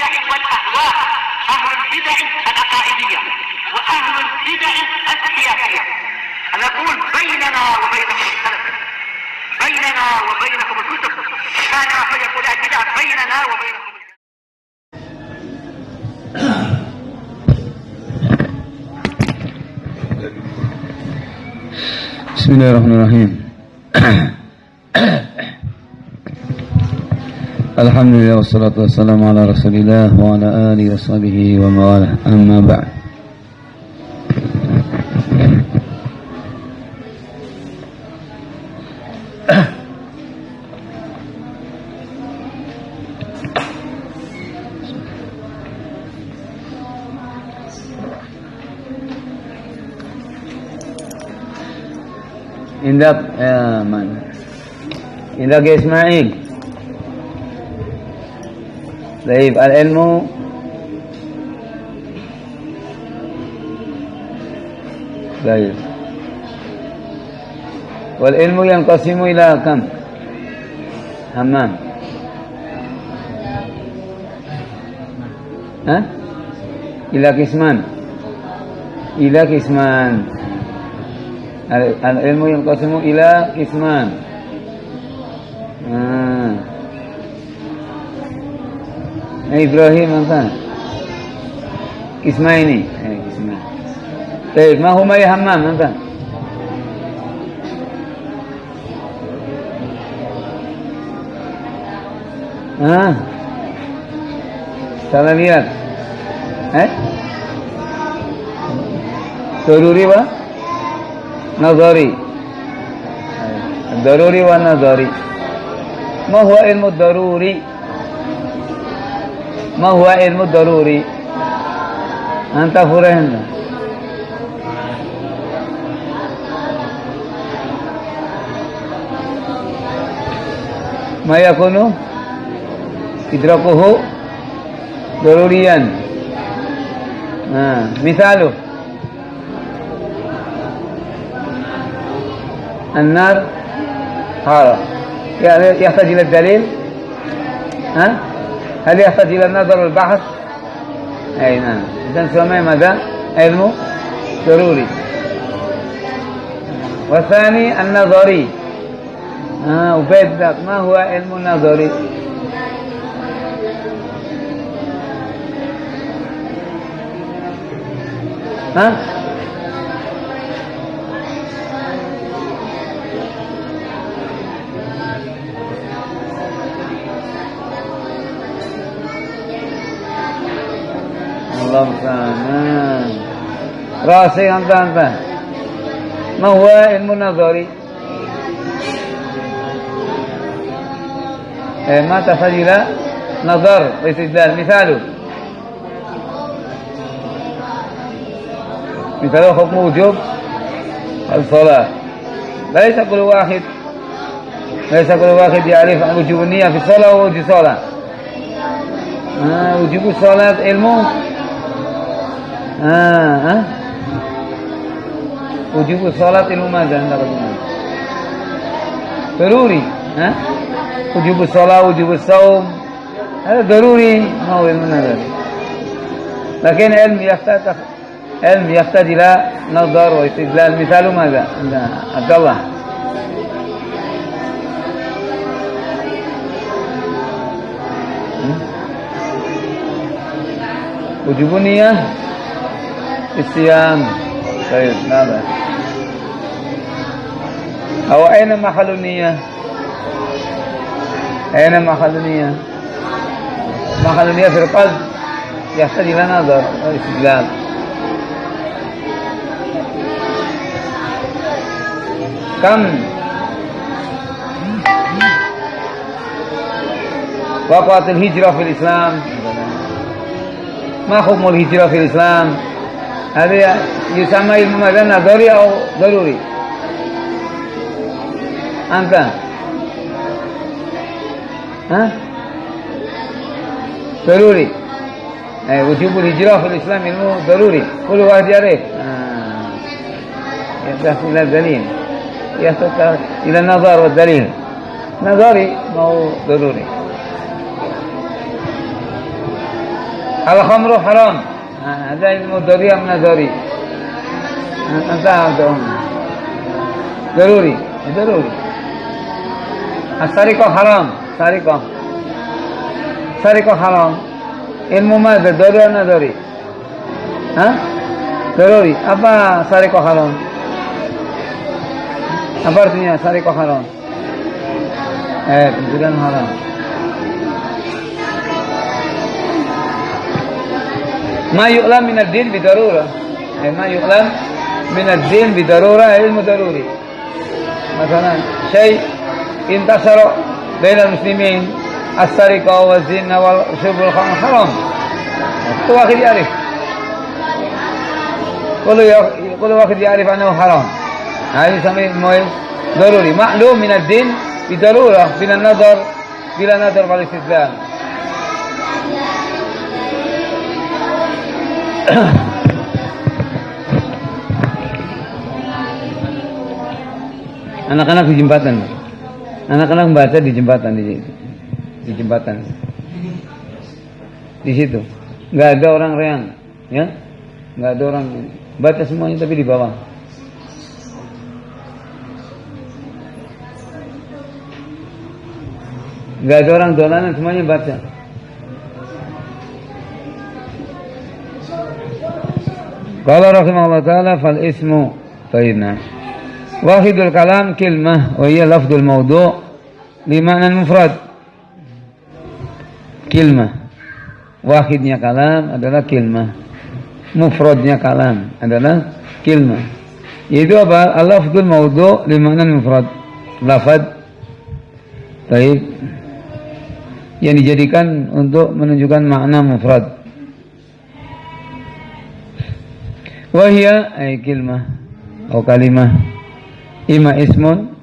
البدع والأهواء، أهل البدع العقائدية وأهل البدع السياسية. نقول بيننا وبينكم السلف، بيننا وبينكم الكتب، كان فيقول البدع بيننا وبينكم. بسم الله الرحمن الرحيم. الحمد لله والصلاة والسلام على رسول الله وعلى آله وصحبه ومن والاه. أما بعد. عندك عندك إسماعيل. طيب العلم طيب والعلم ينقسم إلى كم؟ همام إلى قسمان. إلى قسمان. العلم ينقسم إلى قسمان. إبراهيم أنت قسمين. قسمان. طيب ما هما يا همام أنت؟ salah lihat. Daruri wa nazari. Daruri wa nazari. Ma huwa ilmu daruri? ما هو علم الضروري؟ أنت فرهن ما يكون إدراكه ضروريا. مثاله النار حارة، يحتاج إلى الدليل. هل يحتاج إلى النظر والبحث؟ أي نعم. إذن سمي ماذا؟ علم ضروري. والثاني النظري. وبيدك ما هو علم النظري؟ راسي أنت ما هو علم النظري؟ ما تحتاج إلى نظر واستدلال. مثاله حكم وجوب الصلاة. ليس كل واحد يعرف وجوب النية في الصلاة ووجوب الصلاة. وجوب الصلاة علمه وجوب الصلاة علم ماذا عندك؟ ضروري. وجوب الصلاة وجوب الصوم هذا ضروري، ما هو علم النظر. لكن علم يحتاج إلى نظر واستدلال. مثال ماذا عبد الله؟ وجوب النية الصيام. طيب ماذا؟ أو أين محل النية؟ أين محل النية؟ محل النية في القلب، يحتاج إلى نظر واستدلال. كم وقعت الهجرة في الإسلام؟ ما حكم الهجرة في الإسلام؟ هذا يسمى علم ماذا؟ نظري أو ضروري؟ أنت ضروري. وجوب الهجرة في الإسلام علم ضروري، كل واحد يعرف. يحتاج إلى الدليل، يحتاج إلى النظر والدليل. نظري ما هو ضروري. Al-khamru haram. Ada ilmu dari yang nadari. Ada. Daruri. As-sariqah haram. Sariqah haram. Ilmu mana? Dari yang nadari. Daruri. Apa sariqah haram? Apa artinya sariqah haram? Pencurian haram. Ma yu'lam min ad-din bidarurah. Ma yu'lam min ad-din bidarurah ilmu daruri. Masalan, syai' intasara bainal muslimin as-sariqah wa zina wal syurbul khamr haram. Itu واحد يعرف. كل واحد يعرف أنه حرام. هذا يسمى ضروري. معلوم من الدين bidarurah bila nadar wal istidlal. Anak-anak di jembatan. Anak-anak membaca di jembatan di jembatan. Di situ. Enggak ada orang reang, ya? Enggak ada orang baca semuanya tapi di bawah. Enggak ada orang dolanan, semuanya baca. Qala rahimahullah ta'ala fal ismu tayyibna. Wahidul kalam kilmah wa hiya lafdul mawdu' li ma'nan mufrad. Kilmah. Wahidnya kalam adalah kilmah. Mufradnya kalam adalah kilmah. Yaitu apa? Al-lafdul mawdu' li ma'nan mufrad. Lafad tayyib yang dijadikan untuk menunjukkan makna mufrad. Wahia ay kilmah atau kalimah ima ismun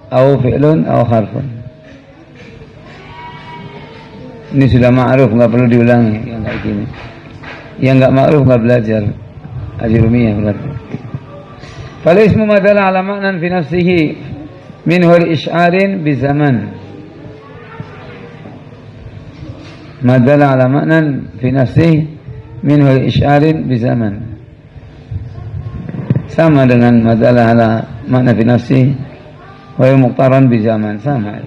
atau fi'lun atau harfun. Ini sudah ma'ruf, enggak perlu diulangi yang kayak gini. Yang enggak ma'ruf enggak belajar ajrumiyah berarti. Fal ismu madalla ala ma'nan fi nafsihi minhu al-ish'arin bi zaman. Madalla ala ma'nan fi nafsihi minhu al-ish'arin bi zaman. Sama dengan madalla ala makna fi nafsi wa muqtaran bi zaman, sama.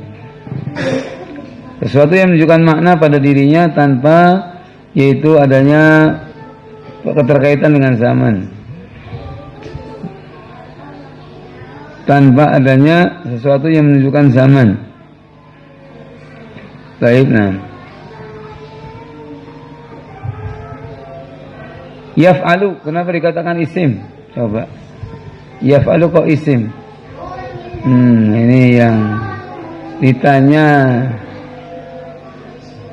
Sesuatu yang menunjukkan makna pada dirinya tanpa yaitu adanya keterkaitan dengan zaman. Tanpa adanya sesuatu yang menunjukkan zaman. Baik, nah. Yaf'alu, kenapa dikatakan isim? Coba. Yaf'alu kok isim? Ini yang ditanya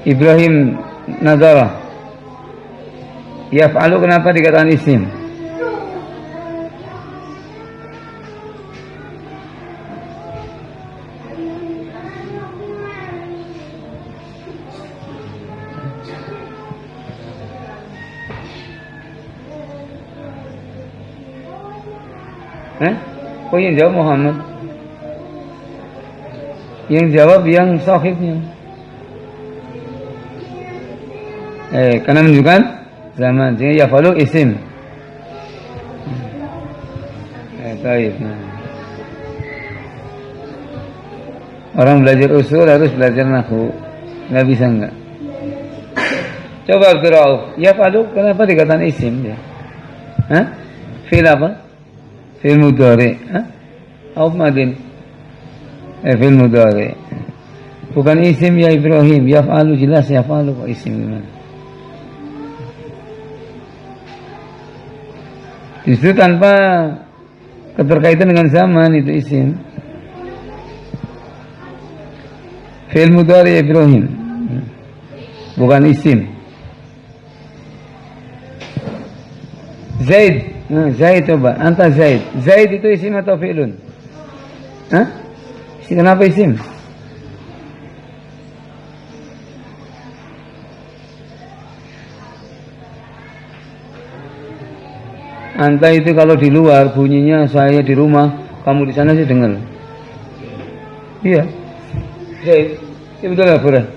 Ibrahim Nadara. Yaf'alu kenapa dikatakan isim? Oh yang jawab Muhammad. Yang jawab yang sahibnya. Karena menunjukkan zaman. Sehingga yafalu isim. Baik. Nah. Orang belajar usul harus belajar nahwu. Nggak bisa enggak. Coba Abdul Rauf. Yafalu kenapa dikatakan isim dia? Fi'il apa? Fi'il mudhari, atau madin? Fi'il mudhari. Bukan isim ya Ibrahim. Yaf'alu jelas yaf'alu kok isim gimana? Justru tanpa keterkaitan dengan zaman itu isim. Fi'il mudhari Ibrahim. Bukan isim. Zaid. Zaid coba, anta Zaid. Zaid itu isim atau fi'lun? Kenapa isim? Anta itu kalau di luar bunyinya saya di rumah, kamu di sana sih dengar. Iya. Zaid. Itu betul apa?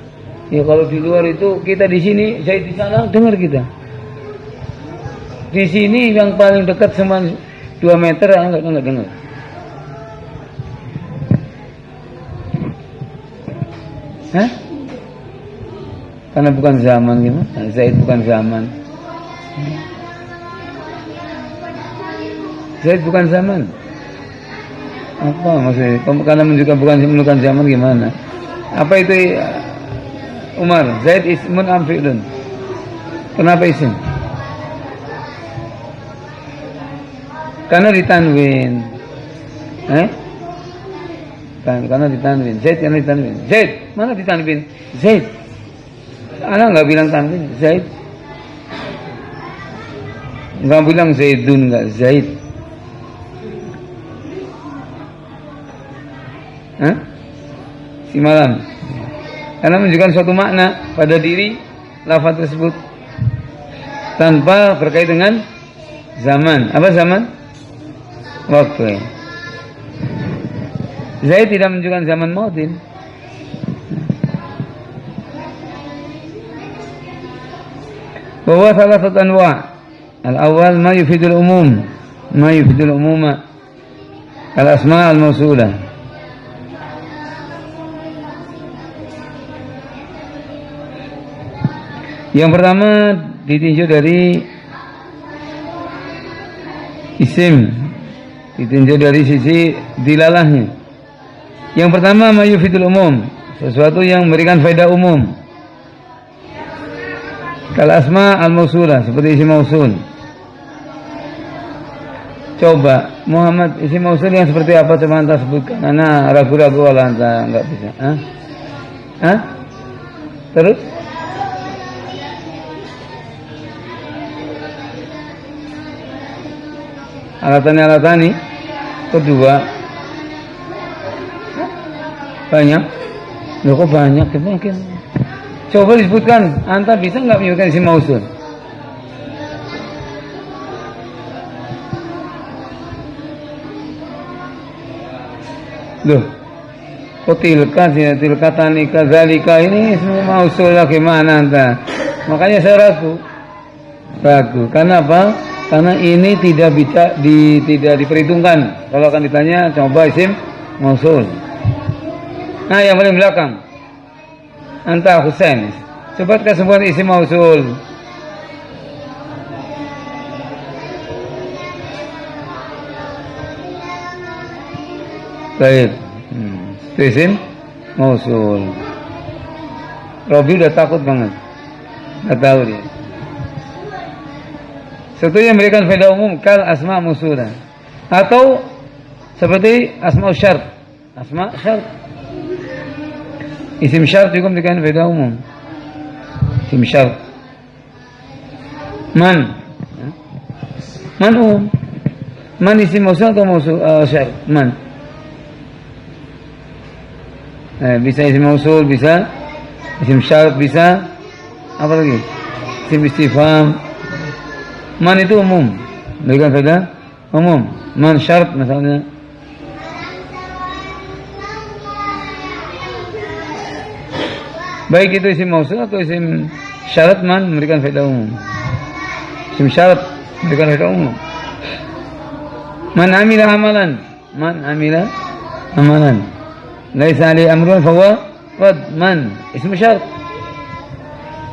Ya kalau di luar itu kita di sini, saya di sana dengar kita. Di sini yang paling dekat cuma 2 meter enggak dengar. Hah? Karena bukan zaman gimana? Zaid bukan zaman. Zaid bukan zaman. Apa maksudnya? Karena bukan zaman gimana? Apa itu Umar? Zaid ismun am fi'lun? Kenapa isim? Karena ditanwin. Karena ditanwin. Zaid karena ditanwin. Zaid, mana ditanwin? Zaid. Ana nggak bilang tanwin, Zaid. Nggak bilang Zaidun, nggak Zaid. Si malam. Karena menunjukkan suatu makna pada diri lafaz tersebut tanpa berkait dengan zaman. Apa zaman? Waktu. Zaid tidak menunjukkan zaman maudin. Bahwa salah satu anwa. Al-awwal ma yufidul umum, ma yufidul umuma. Al-asma al-mausulah. Yang pertama ditinjau dari isim, ditinjau dari sisi dilalahnya. Yang pertama ma yufidul umum, sesuatu yang memberikan faedah umum. Kal asma al-mausulah, seperti isim mausul. Coba Muhammad isim mausul yang seperti apa coba anda sebutkan. Ana ragu-ragu wala anta enggak bisa. Terus alatani kedua banyak. Loh kok banyak? Mungkin coba disebutkan. Anta bisa nggak menyebutkan isim mausul? Loh, kok tilka tanika zalika ini semua mausul lah gimana anta? Makanya saya ragu. Karena apa? Karena ini tidak diperhitungkan. Kalau akan ditanya coba isim mausul. Nah, yang paling belakang. Anta Husain. Coba sebut isim mausul. Baik. Itu isim mausul. Robi udah takut banget. Nggak tahu dia. Satu yang memberikan faedah umum kal asma mausulah. Atau seperti asma syart. Asma syart. Isim syart juga memberikan faedah umum. Isim syart. Man umum. Man isim mausul atau mausul syart? Man. Bisa isim mausul, bisa isim syart, bisa apa lagi? Isim istifham. Man itu umum, memberikan faedah umum. Man syart misalnya. Baik itu isim mausul atau isim syarat, man memberikan faedah umum. Isim syarat memberikan faedah umum. Man amila amalan. Laisa alaihi amrun fahuwa rad. Man isim syarat.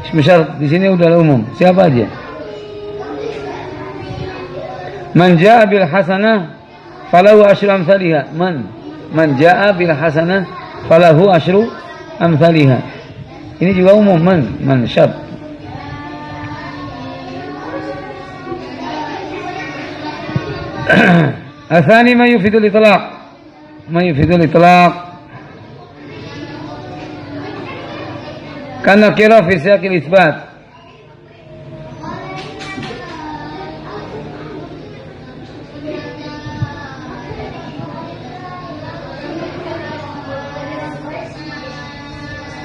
Isim syarat di sini udah umum. Siapa aja? Man jaa bil hasanah falahu asyru amsalihha. Man jaa bil hasanah falahu asyru amsalihha. Ini juga umum. Man syart. Atsani ma yufidul itlaq. Karena kira fi siyaqil isbat.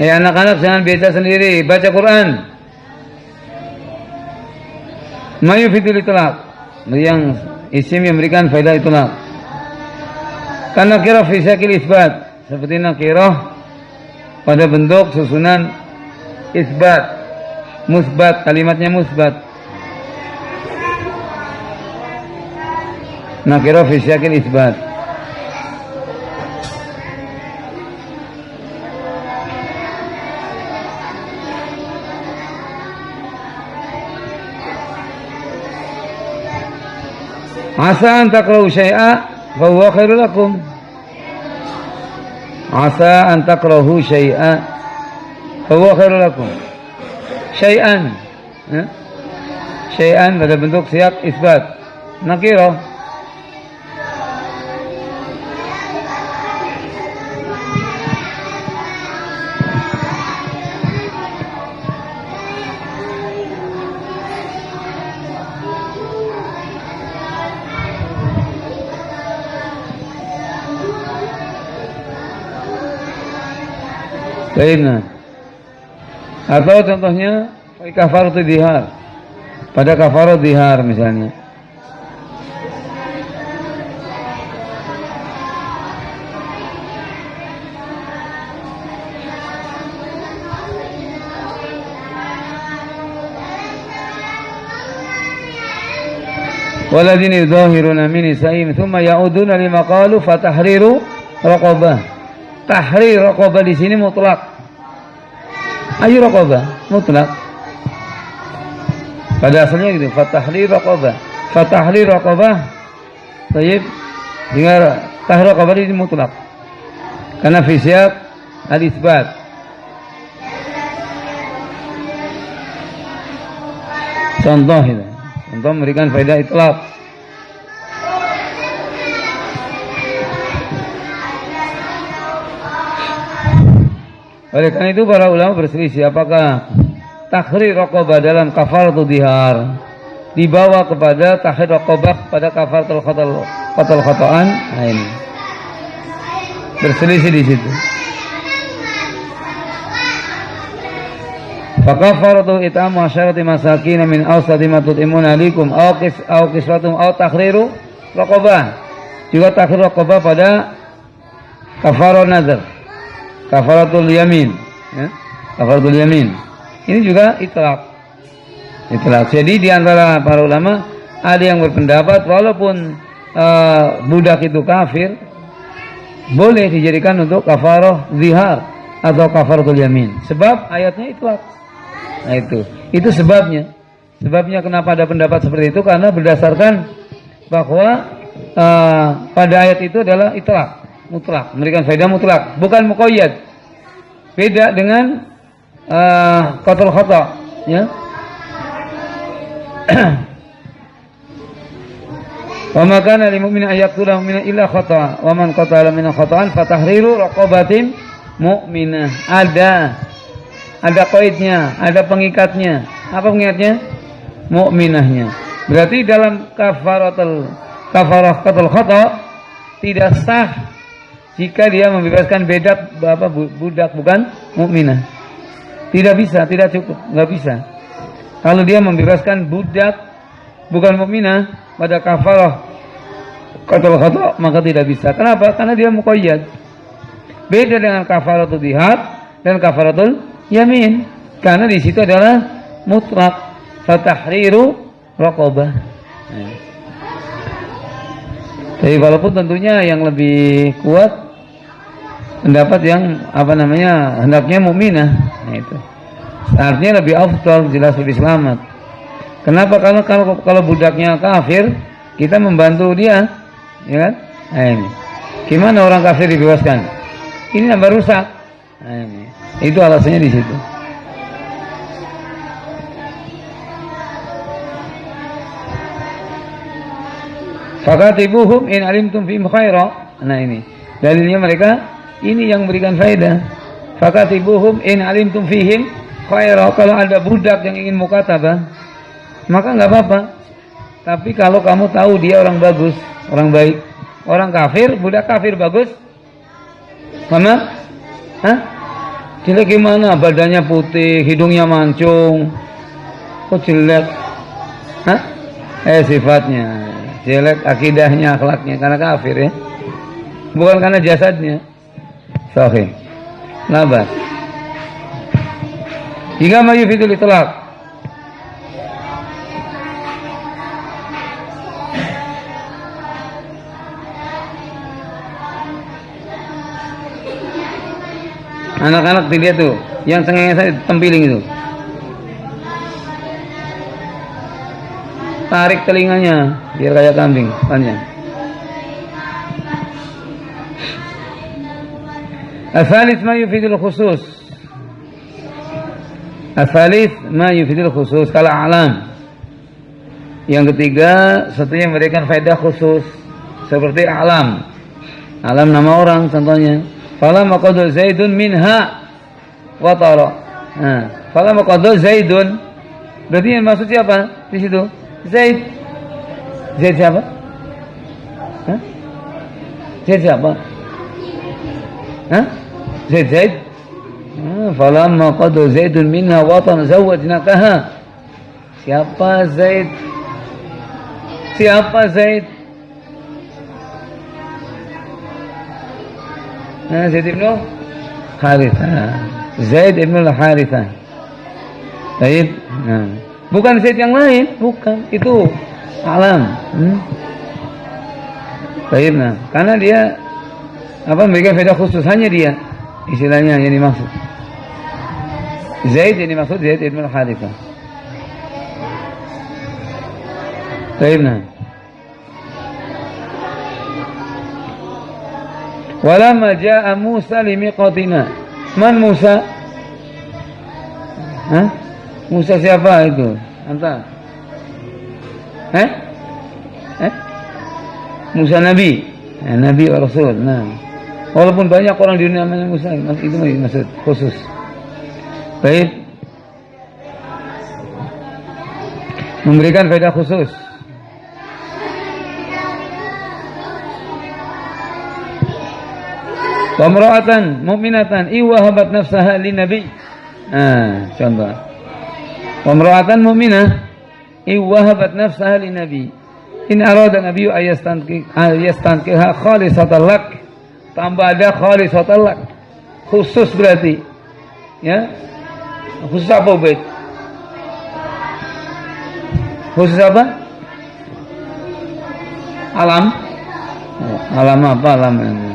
Anak-anak jangan baca sendiri, baca Quran. Ma yufidul itlaq, yang isim yang memberikan faedah itlaq. Karena nakirah fi siyaqil isbat, seperti nakirah pada bentuk susunan isbat, musbat, kalimatnya musbat. Nakirah fi siyaqil isbat. Asa an takrahu syai'a fa huwa khairul lakum. Asa an takrahu syai'a fa huwa khairul lakum. Syai'an, syai'an pada bentuk siyaq isbat. Nakirah. Baiklah. Atau contohnya kafaratu dihar. Pada kafaratu dihar misalnya. Waladini yudhahiruna min nisa'ihim thumma ya'uduna lima qalu fatahriru raqabah. Tahrir raqabah di sini mutlak. Ayu raqabah mutlak. Pada asalnya gitu, fatahrir raqabah. Fatahrir raqabah. Baik. Dengar tahrir raqabah ini mutlak. Karena fi siyaq al-itsbat. Contoh itu. Contoh memberikan faedah itlaq. Oleh karena itu para ulama berselisih apakah tahrir raqabah dalam kafaratul dihar dibawa kepada tahrir raqabah pada kafaratul khata'an. Nah ini berselisih di situ. Fa kafaratul it'amu 'asharati masakin min awsati ma tut'imun 'alaikum aw qiswatum aw tahriru raqabah. Juga tahrir raqabah pada kafarah nazar. Kafaratul yamin, ya? Kafaratul yamin. Ini juga itlaq. Itlaq. Jadi di antara para ulama ada yang berpendapat walaupun budak itu kafir boleh dijadikan untuk kafarah zihar atau kafaratul yamin. Sebab ayatnya itlaq. Nah itu sebabnya. Sebabnya kenapa ada pendapat seperti itu karena berdasarkan bahwa pada ayat itu adalah itlaq. Mutlak, memberikan faedah mutlak, bukan muqayyad. Beda dengan qatl khata', ya. Wa ma kana lil mu'mini ay yaqtula mu'mina illa khata', wa man qatala min khata'an fatahriru raqabatin mu'minah. Ada qaidnya, ada pengikatnya. Apa pengikatnya? Mu'minahnya. Berarti dalam kafarah qatl khata' tidak sah jika dia membebaskan budak bukan mukminah. Tidak bisa, tidak cukup, nggak bisa. Kalau dia membebaskan budak bukan mukminah pada kafarah qatl khata' maka tidak bisa. Kenapa? Karena dia muqayyad. Beda dengan kafaratul dihar dan kafaratul yamin. Karena di situ adalah mutlak. Fatahriru raqabah. Tapi walaupun tentunya yang lebih kuat pendapat yang hendaknya mukminah. Nah itu. Artinya lebih afdal, jelas lebih selamat. Kenapa? Karena kalau budaknya kafir, kita membantu dia, ya kan? Nah ini. Gimana orang kafir dibebaskan? Ini nambah rusak. Nah ini. Itu alasannya di situ. Fakatibuhum in alimtum fihim khaira. Nah ini dalilnya mereka ini yang memberikan faedah. Fakatibuhum in alimtum fihim khaira. Kalau ada budak yang ingin mukatabah maka nggak apa-apa. Tapi kalau kamu tahu dia orang bagus, orang baik, orang kafir, budak kafir bagus, mana? Jelek gimana? Badannya putih, hidungnya mancung, kok jelek? Sifatnya jelek, akidahnya, akhlaknya, karena kafir ya, bukan karena jasadnya. Sahih. Labas. Tiga ma yufidul itlaq. Anak-anak dilihat tuh, yang cengengnya saya tempiling itu. Tarik telinganya biar kayak kambing panjang. Al-thalith ma yufidul khusus. Al-thalith ma yufidul khusus kalau alam. Yang ketiga, satu yang memberikan faedah khusus seperti alam. Alam nama orang contohnya. Fala maqadu Zaidun minha wa tara. Nah, fala maqadu Zaidun. Berarti yang maksud siapa di situ? Zaid. Zaid siapa? Hah? Zaid siapa? Hah? Zaid. Fala maqadu Zaidun minha wa tara zawwajnakaha. Siapa Zaid? Siapa Zaid? Zaid ibn Harithah. Zaid ibn Harithah. Baik. Bukan Zaid yang lain, bukan. Itu alam. Baik. Karena dia memberikan faedah khusus hanya dia. Istilahnya yang dimaksud. Zaid yang dimaksud Zaid ibn Harithah. Baik. Walamma jaa Musa limiqatina. Man Musa? Hah? Musa siapa itu? Anta? Musa Nabi. Nabi wa Rasul. Nah. Walaupun banyak orang di dunia namanya Musa, itu maksud khusus. Baik. Memberikan faedah khusus. Wamra'atan mu'minatan iwahabat nafsaha li nabi. Contoh. Wamra'atan mu'minah iwahabat nafsaha li nabi. In arada nabiyyu ayastankiha khalisatan lak. Tambah ada khalisatan lak. Khusus berarti. Ya. Khusus apa, Ubaid? Khusus apa? Alam. Alam apa? Alam ini.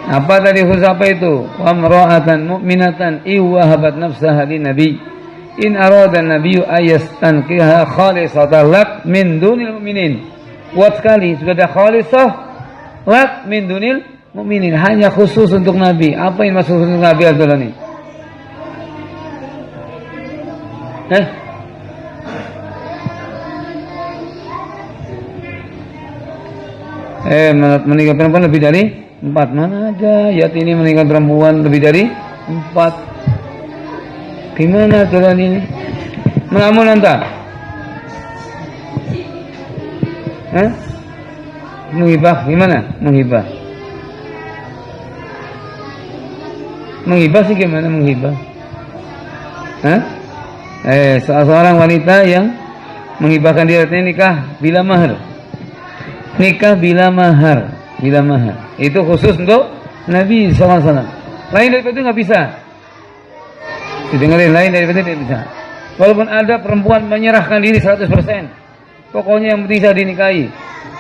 Apa tadi khusus apa itu? Wa mar'atan mu'minatan iwahabat nafsaha lin nabi. In arada an-nabiyyu ayastankiha khalisatan lak min dunil mu'minin. Kuat sekali sudah ada khalisah lak min dunil mu'minin, hanya khusus untuk nabi. Apa yang maksud untuk nabi Abdullah ini? Menikah perempuan lebih dari 4. Mana ada ayat ini menikah perempuan lebih dari 4? Gimana jalan ini? Melamun anta? Menghibah gimana? Menghibah sih gimana menghibah? Seorang wanita yang menghibahkan diri nikah bila mahar. Nikah bila mahar. Bila mahar. Itu khusus untuk Nabi SAW. Lain daripada itu nggak bisa. Didengarin, lain daripada itu tidak bisa. Walaupun ada perempuan menyerahkan diri 100%. Pokoknya yang penting bisa dinikahi.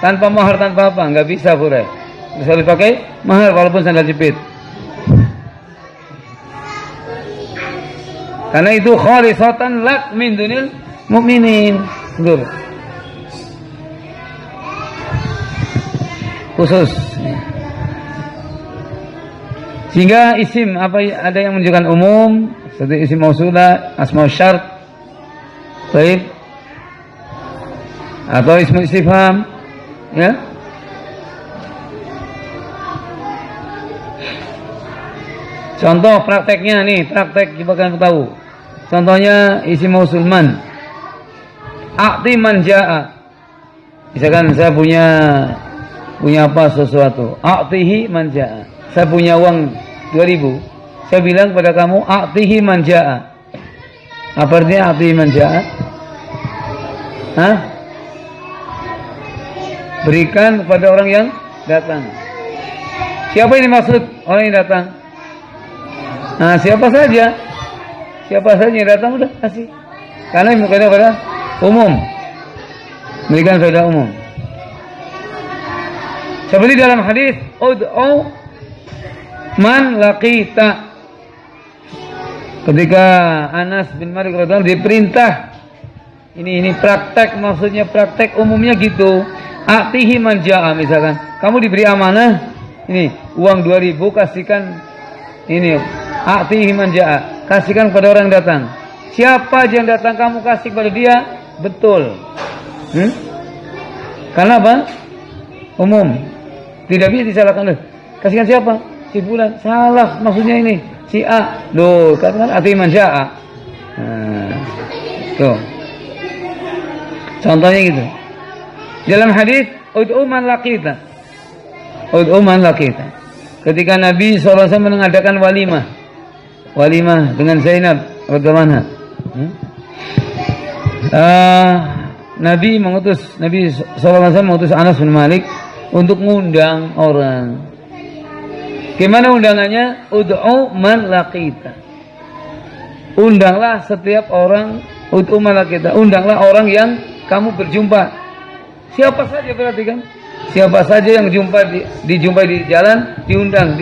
Tanpa mahar, tanpa apa. Nggak bisa boleh. Bisa dipakai mahar walaupun sandal jepit. Karena itu khalisatan lak min dunil mu'minin. Betul. Khusus. Sehingga isim apa ada yang menunjukkan umum seperti isim mausulah, asma syart, baik, atau ismu istifham, ya. Contoh prakteknya nih, praktek coba kalian tahu. Contohnya isim mausul man. A'ti man ja'a. Misalkan saya punya apa sesuatu. A'tihi man ja'a. Saya punya uang 2.000. Saya bilang kepada kamu a'tihi man ja'a. Apa artinya a'tihi man ja'a? Berikan kepada orang yang datang. Siapa ini maksud orang yang datang? Siapa saja. Siapa saja yang datang udah kasih. Karena mukanya pada umum. Memberikan faedah umum. Seperti dalam hadis, ud'u man laqita. Ketika Anas bin Malik radhiyallahu anhu diperintah, ini praktek, maksudnya praktek umumnya gitu. Atihi man ja'a, misalkan kamu diberi amanah, ini uang 2.000 kasihkan ini. Atihi man ja'a, kasihkan kepada orang yang datang. Siapa aja yang datang kamu kasih kepada dia, betul. Karena apa? Umum. Tidak bisa disalahkan. Kasihkan siapa? Si fulan. Salah maksudnya ini. Si A. Loh, katakan atihi man ja'a. Nah, tuh. Contohnya gitu. Dalam hadis, ud'u man laqita. Ud'u man laqita. Ketika Nabi SAW mengadakan walimah dengan Zainab radhiyallahu anha. Nabi SAW mengutus Anas bin Malik untuk mengundang orang. Gimana undangannya? Ud'u man laqita. Undanglah setiap orang, ud'u man laqita. Undanglah orang yang kamu berjumpa. Siapa saja berarti kan? Siapa saja yang dijumpai di jalan diundang.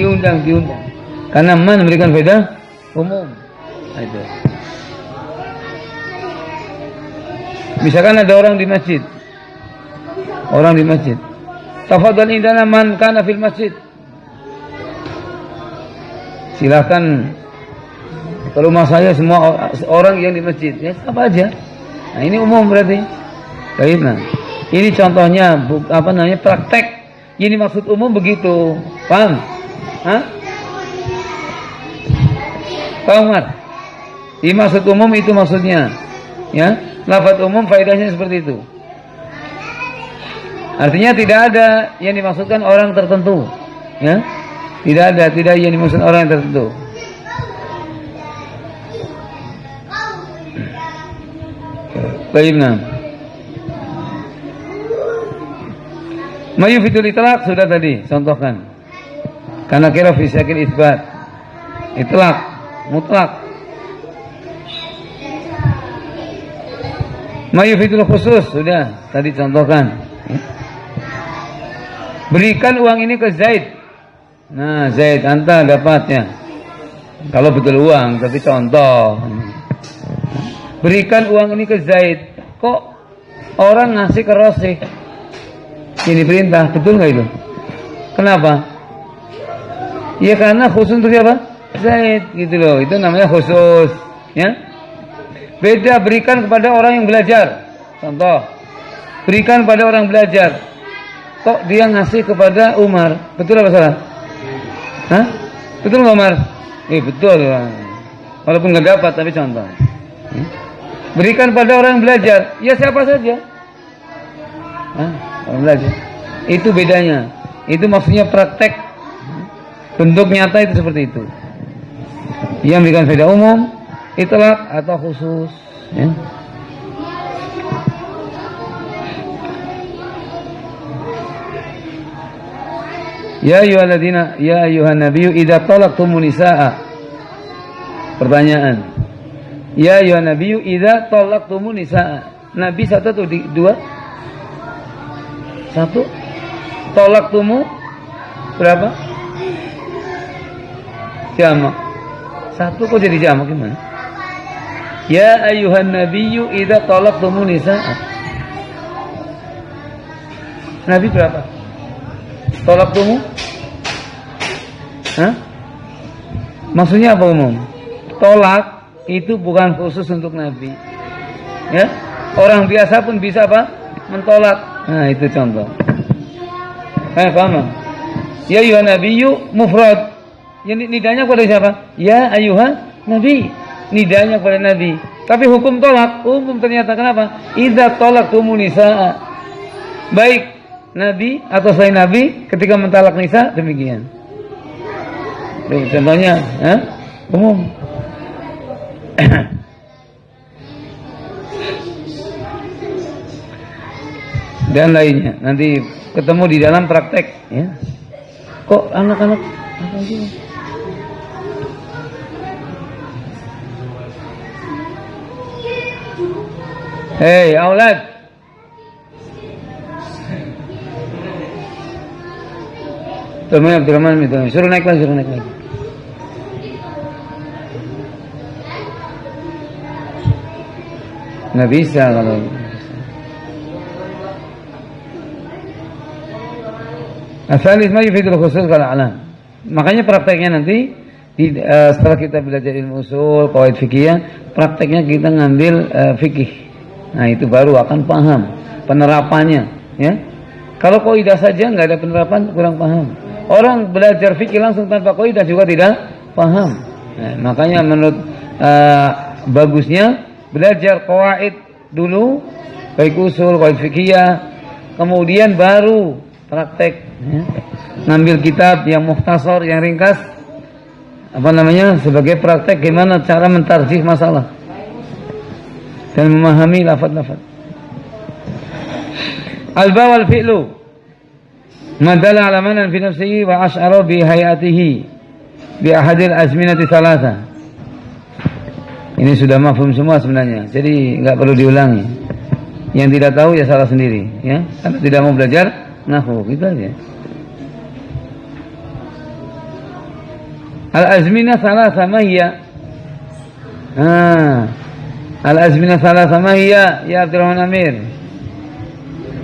Karena man memberikan faedah umum. Itu. Misalkan ada orang di masjid. Tafadhal indana man kana fil masjid. Silakan ke rumah saya semua orang yang di masjid. Ya, apa aja. Nah, ini umum berarti. Baik, nah. Ini contohnya praktek. Ini maksud umum begitu. Paham? Hah? Paham kan? Ini maksud umum itu maksudnya. Ya, lafaz umum faedahnya seperti itu. Artinya tidak ada yang dimaksudkan orang tertentu. Ya. Tidak yang dimaksudkan orang tertentu. Baik, nah. Mayufidul itlaq sudah tadi contohkan. Karena kira fi syakil isbat. Itlaq mutlak. Mayufidul khusus sudah tadi contohkan. Berikan uang ini ke Zaid. Nah, Zaid anta dapatnya. Kalau betul uang, tapi contoh. Berikan uang ini ke Zaid. Kok orang ngasih ke Rosih? Ini perintah, betul nggak itu? Kenapa? Ya karena khusus untuk siapa? Zaid, gitu loh. Itu namanya khusus, ya. Beda berikan kepada orang yang belajar. Contoh, berikan pada orang belajar. Kok dia ngasih kepada Umar? Betul apa salah? Hah? Betul nggak Umar? Betul. Walaupun nggak dapat, tapi contoh. Berikan pada orang yang belajar. Ya siapa saja. Orang belajar. Itu bedanya. Itu maksudnya praktek. Bentuk nyata itu seperti itu. Yang memberikan faedah umum, itlaq atau khusus. Ya. Ya ayyuhan nabiyyu idza talaqtumun nisaa. Pertanyaan. Ya ayyuhan nabiyyu idza talaqtumun nisaa. Nabi satu atau dua? Satu. Talaqtumu berapa? Jamak. Satu kok jadi jamak gimana? Ya ayyuhan nabiyyu idza talaqtumun nisaa. Nabi berapa? Talaqtumu? Hah? Maksudnya apa umum? Tolak itu bukan khusus untuk Nabi. Ya? Orang biasa pun bisa apa? Mentolak. Nah, itu contoh. Paham? Ya ayyuhan nabiyyu mufrad. Yang nidanya kepada siapa? Ya ayyuhan nabi. Nidanya kepada Nabi. Tapi hukum tolak umum ternyata. Kenapa? Idza talaqtumun nisaa. Baik Nabi atau selain Nabi ketika mentalak nisa demikian. Contohnya, umum. Dan lainnya. Nanti ketemu di dalam praktek. Ya. Kok anak-anak apa sih? Hei, aulad. Teman Abdurrahman itu. Suruh naik lagi. Nggak bisa kalau Asalis ma yufidul khusus kalau alam. Makanya prakteknya nanti setelah kita belajar ilmu usul, qawaid fikih, prakteknya kita ngambil fikih. Nah, itu baru akan paham penerapannya, ya. Kalau qaidah saja nggak ada penerapan, kurang paham. Orang belajar fikih langsung tanpa qaidah juga tidak paham. Nah, makanya menurut bagusnya belajar qawaid dulu, baik usul, qawaid fikih, kemudian baru praktek, ya. Ngambil kitab yang mukhtasar, yang ringkas, sebagai praktek gimana cara mentarjih masalah dan memahami lafaz-lafaz. Al-ba wal fi'lu madalla ala manan fi nafsihi wa ash'ara bi hayatihi bi ahadil azminati thalatha. Ini sudah mafhum semua sebenarnya, jadi nggak perlu diulangi. Yang tidak tahu ya salah sendiri, ya. Karena tidak mau belajar nahwu, gitu aja. Al-azminah thalatha ma hiya? Al-azminah thalatha ma hiya ya Abdurrahman Amir?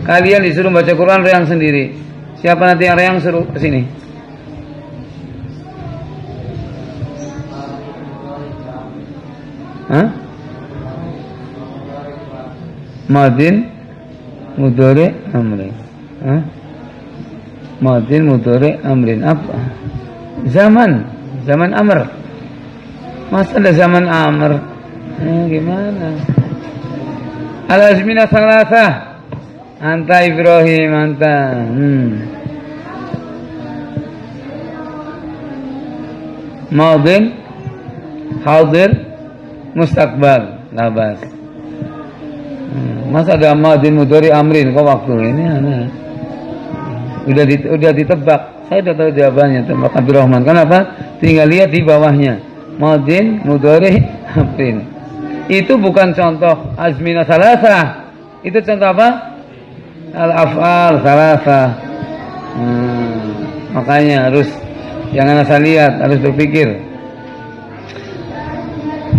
Kalian disuruh baca Quran, reang sendiri. Siapa nanti yang reang suruh ke sini. Madin mudhari amrin. Madin mudhari amrin apa? Zaman amr. Masa ada zaman amr? Gimana? Al-azminah thalatha. Anta Ibrahim, anta. Madin, hadir, mustaqbal, labas. Masa ada madin mudhari amrin kok waktu ini aneh. Udah ditebak. Saya udah tahu jawabannya, tebak Abdurrahman. Kenapa? Tinggal lihat di bawahnya. Madin mudhari amrin. Itu bukan contoh azminah salasah. Itu contoh apa? Al-af'al salasah. Makanya harus jangan asal lihat, harus berpikir.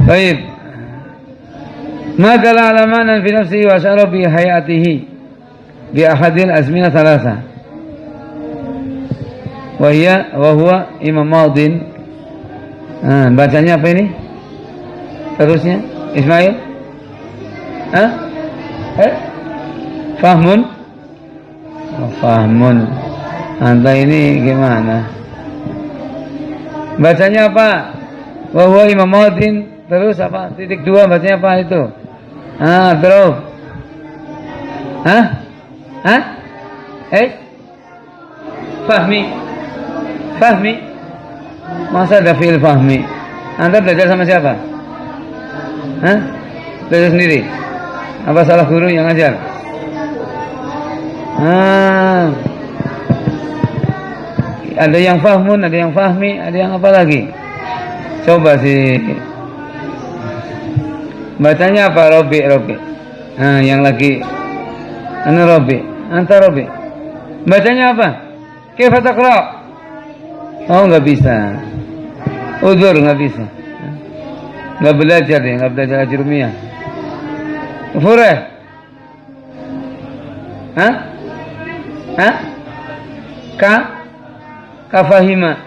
Baik. Madalla ala ma'nan fi nafsihi wa asyara bi hayatihi bi ahadil azminah salasah. Wa huwa Imam Madin. Bacanya apa ini? Terusnya Ismail? Fahmun? Fahmun. Anta ini gimana? Bacanya apa? Wa huwa Imam Madin. Terus apa? Titik 2 bacanya apa itu? Terus. Fahmi. Masa ada fi'il fahmi? Anda belajar sama siapa? Belajar sendiri? Apa salah guru yang ngajar? Ada yang fahmun, ada yang fahmi, ada yang apa lagi? Coba sih. Bacanya apa? Robi. Yang lagi Robi. Anta Robi. Bacanya apa? Kaifa taqra? Oh, nggak bisa. Udzur, nggak bisa. Nggak belajar deh, nggak belajar ajrumiyah. Fureh. Kafahima.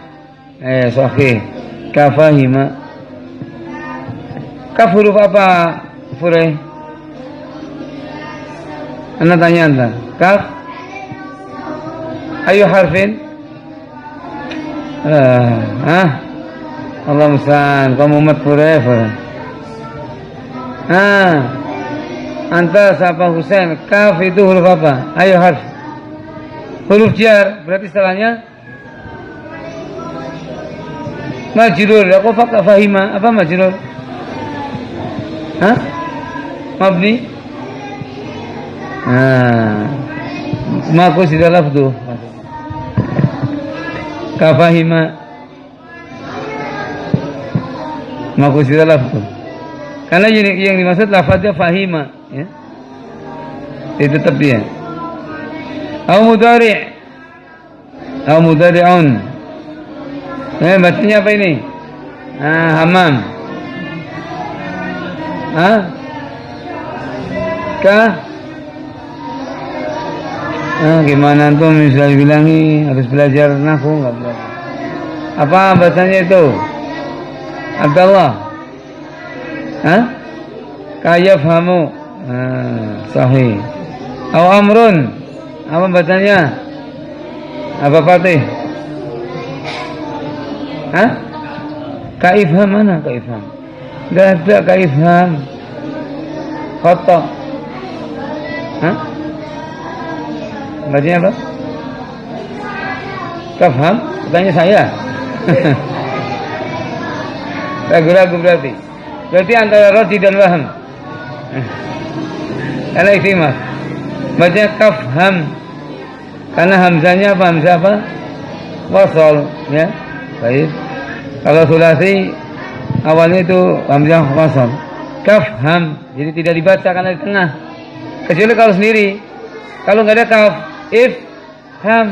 Sahih. Kafahima. Kaf huruf apa? Fureh. Anda tanya anda. Kaf. Ayo harfin. Allah musta'an. Kamu mat fureh. Anta siapa Husain? Kaf itu huruf apa? Ayo harf. Huruf jar. Berarti setelahnya majrur. Aku fakta fahima. Apa majrur? Mabni. Maku sudah lafdu. Kafahima. Maku sudah lafdu. Karena yang dimaksud lafadznya fahima, ya. Itu tetap dia. Au mudhari'. Au mudhari'un. Bacanya apa ini? Hamam. Gimana tuh misalnya bilangi harus belajar nahwu nggak belajar? Apa bacanya itu? Abdullah. Kayafhamu. Sahih. Au amrun. Apa bacanya? Apa Fatih? Kaifham mana kaifham? Enggak ada kaifham. Khata. Bacanya apa? Kafham? Tanya saya. Ragu-ragu berarti. Berarti antara roti dan waham. Karena ikhtimah. Bacanya kafham. Karena hamzanya apa? Hamzah apa? Wasol, ya. Baik. Kalau sulasi awalnya itu hamzah wasol. Kafham. Jadi tidak dibaca karena di tengah. Kecuali kalau sendiri. Kalau nggak ada kaf, ifham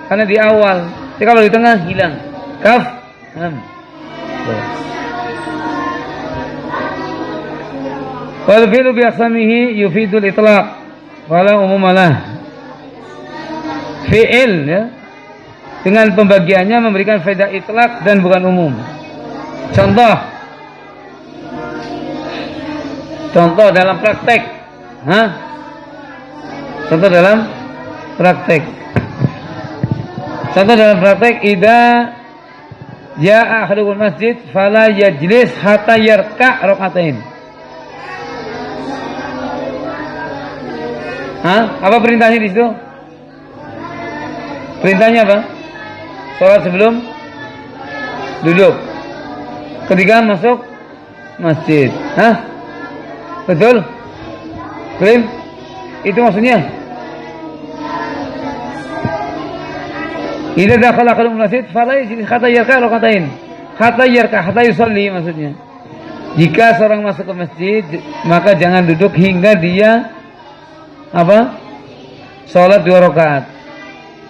karena di awal. Jadi kalau di tengah hilang. Kafham. Wal fi'lu bi aqsamihi yufidul itlaq wala umumalah. Fi'il ya dengan pembagiannya memberikan faedah itlaq dan bukan umum. Contoh dalam praktek. Contoh dalam praktek idza jaa ahadul masjid fala yajlis hatta yarka' rak'atain. Apa perintahnya di situ? Perintahnya apa? Salat sebelum duduk. Ketika masuk masjid. Betul? Klaim? Itu maksudnya. Idza dakhala ahadul masjid fala yajlis hatta yarka' rak'atain. Hatta yusalli maksudnya. Jika seorang masuk ke masjid, maka jangan duduk hingga dia Salat 2 rakaat.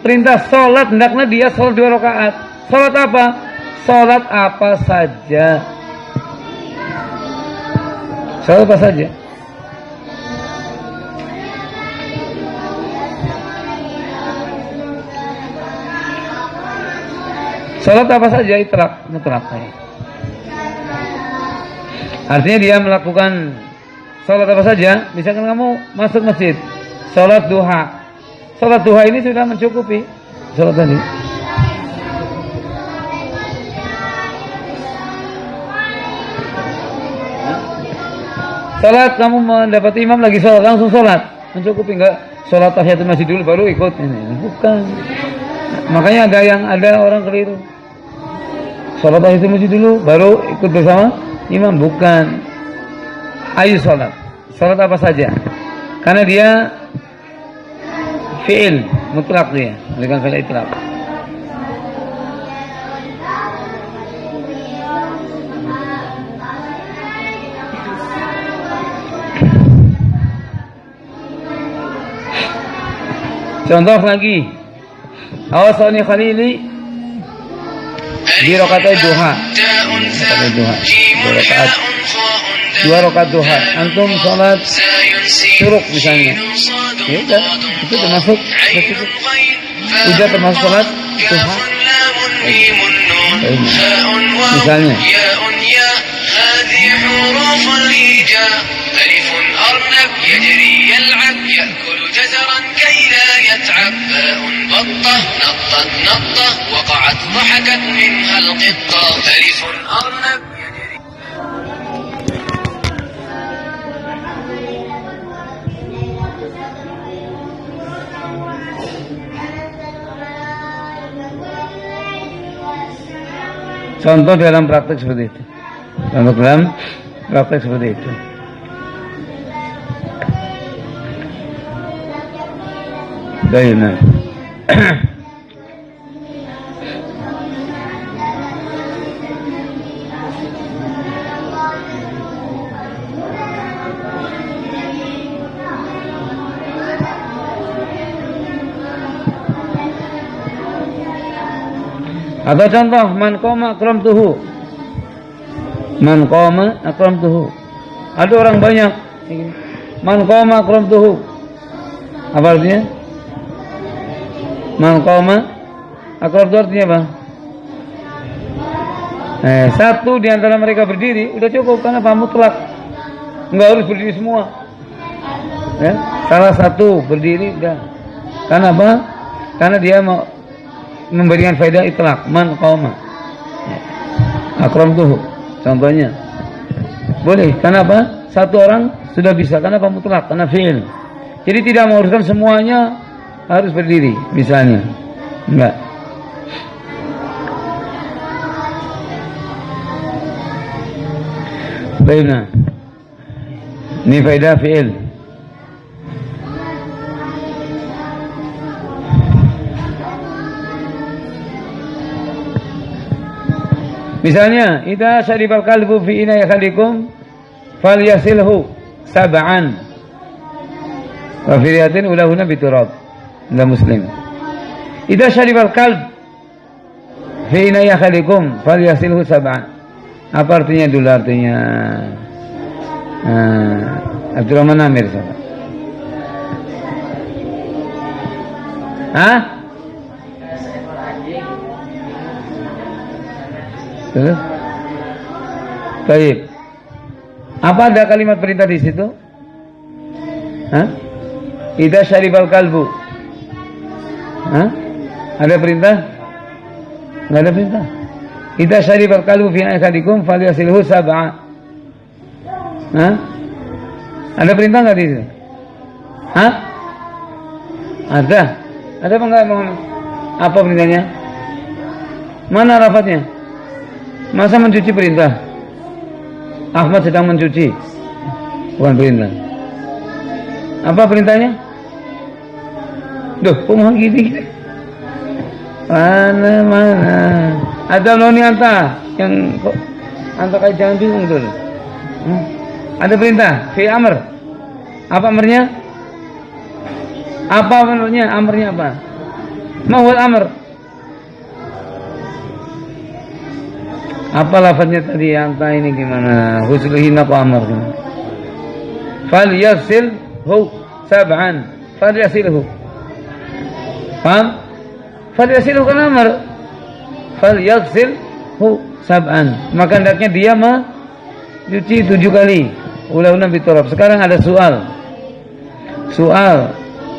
Perintah salat hendaknya dia salat 2 rakaat. Salat apa? Salat apa saja. Salat apa saja. Salat apa saja mutlak. Artinya dia melakukan salat apa saja. Misalkan kamu masuk masjid, salat duha. Salat duha ini sudah mencukupi salat tadi. Salat kamu mendapat imam lagi salat, langsung salat. Mencukupi enggak? Salat tahiyatul masjid dulu baru ikut ini. Bukan. Makanya ada orang keliru. Salat tahiyatul masjid dulu baru ikut bersama imam, bukan. Ayo salat. Salat apa saja. Karena dia fi'il mutlak dia, bukan fi'il itlaq. Contoh lagi. Awasani Khalili di rakaat duha. Dua rakaat duha. Antum salat syuruk misalnya. Ya udah, itu termasuk udah termasuk salat duha. Misalnya وقعت ضحكت منها القطة ألف أرنب contoh dalam praktek seperti itu. Contoh dalam praktek seperti itu. Baiklah. Atau contoh man qama akramtuhu. Man qama akramtuhu. Ada orang banyak. Man qama akramtuhu. Apa artinya? Man qama akramtuhu artinya apa? Satu di antara mereka berdiri udah cukup karena apa? Mutlak. Enggak harus berdiri semua. Ya, salah satu berdiri udah. Karena apa? Karena dia mau memberikan faedah itlaq. Man qama akramtuhu. Contohnya boleh. Karena apa? Satu orang sudah bisa. Karena apa? Mutlak. Karena fi'il. Jadi tidak mengharuskan semuanya harus berdiri misalnya. Enggak. Baiklah. Ini faedah fi'il. Misalnya, idza syaribal kalbu fi ina'i ahadikum falyasilhu sab'an. Wa fi riwayatin ulahuna biturab. La Muslim. Idza syaribal kalb fi ina'i ahadikum falyasilhu sab'an. Apa artinya dulu artinya? Abdurrahman Amir. Hah? Baik. Apa ada kalimat perintah di situ? Hah? Idza syaribal kalbu. Hah? Ada perintah? Enggak ada perintah. Idza syaribal kalbu fi ahadikum falyasilhu sab'a. Hah? Ada perintah enggak di situ? Hah? Ada. Ada apa enggak Muhammad? Apa perintahnya? Mana lafadznya? Masa mencuci perintah? Ahmad sedang mencuci. Bukan perintah. Apa perintahnya? Duh, kok mau gini? Mana? Ada noni anta yang kok anta kayak jangan bingung dulu. Ada perintah, fi amr. Apa amrnya? Apa amrnya? Amrnya apa? Mahul amr. Apa lafadznya tadi anta ini gimana? Husluhin apa amr? Fal yasilhu sab'an. Fal yasilhu. Paham? Fal yasilhu kan amr. Fal yasilhu sab'an. Maka hendaknya dia mencuci 7 kali. Ulahuna biturab. Sekarang ada soal.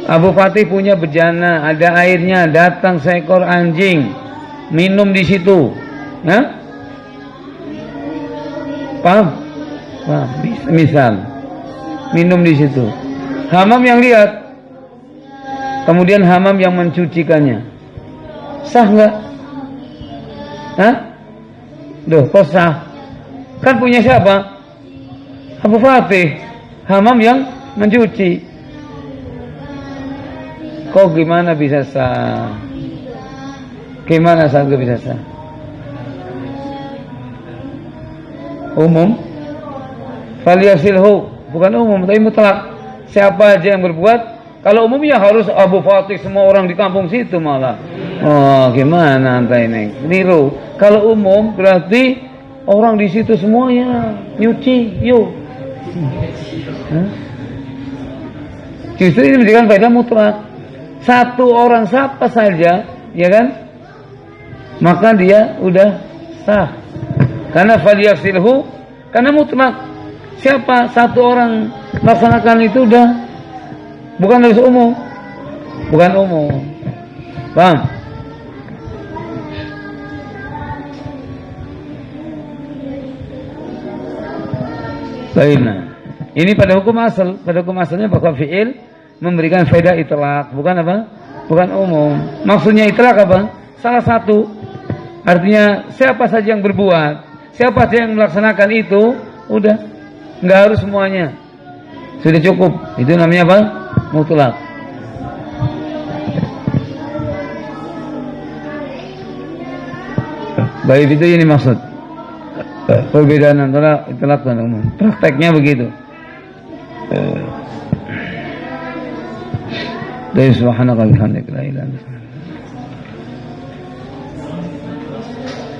Abu Fatih punya bejana, ada airnya, datang seekor anjing, minum di situ. Nah? Paham? Nah, misal minum di situ. Hamam yang lihat, kemudian hamam yang mencucikannya. Sah nggak? Hah? Duh, kok sah? Kan punya siapa? Abu Fatih. Hamam yang mencuci. Kok gimana bisa sah? Gimana sah bisa sah? Umum. Falyasilhu, bukan umum tapi mutlak. Siapa aja yang berbuat. Kalau umumnya harus Abu Fatih, semua orang di kampung situ malah. Oh, gimana anta ini? Keliru. Kalau umum berarti orang di situ semuanya nyuci, yuk. Justru ini menjadikan faedah mutlak. Satu orang siapa saja, ya kan? Maka dia udah sah. Karena falyasilhu, karena mutlak. Siapa satu orang melaksanakan itu udah bukan harus umum. Bukan umum. Paham? Baiklah. Ini pada hukum asal. Pada hukum asalnya bahwa fi'il memberikan faedah itlaq, bukan apa? Bukan umum. Maksudnya itlaq apa? Salah satu. Artinya siapa saja yang berbuat, siapa saja yang melaksanakan itu, udah, nggak harus semuanya, sudah cukup. Itu namanya apa? Mutlak. Baik, itu ini maksud perbedaan antara itlaq dan umum. Prakteknya begitu. Subhanaka wa bihamdika la ilaha illa anta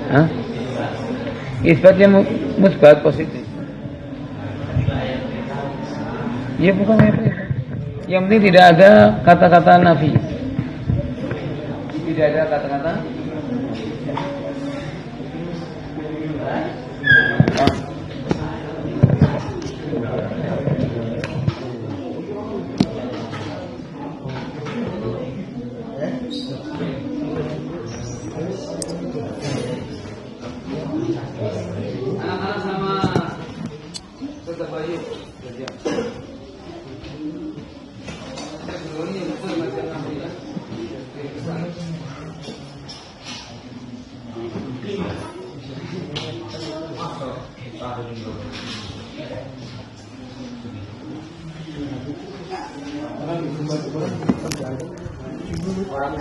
Hah? Isbatnya musbat positif. Ya bukan itu. Yang penting tidak ada kata-kata nafi. Tidak ada kata-kata. Anak-anak sama tetap bayu. Orang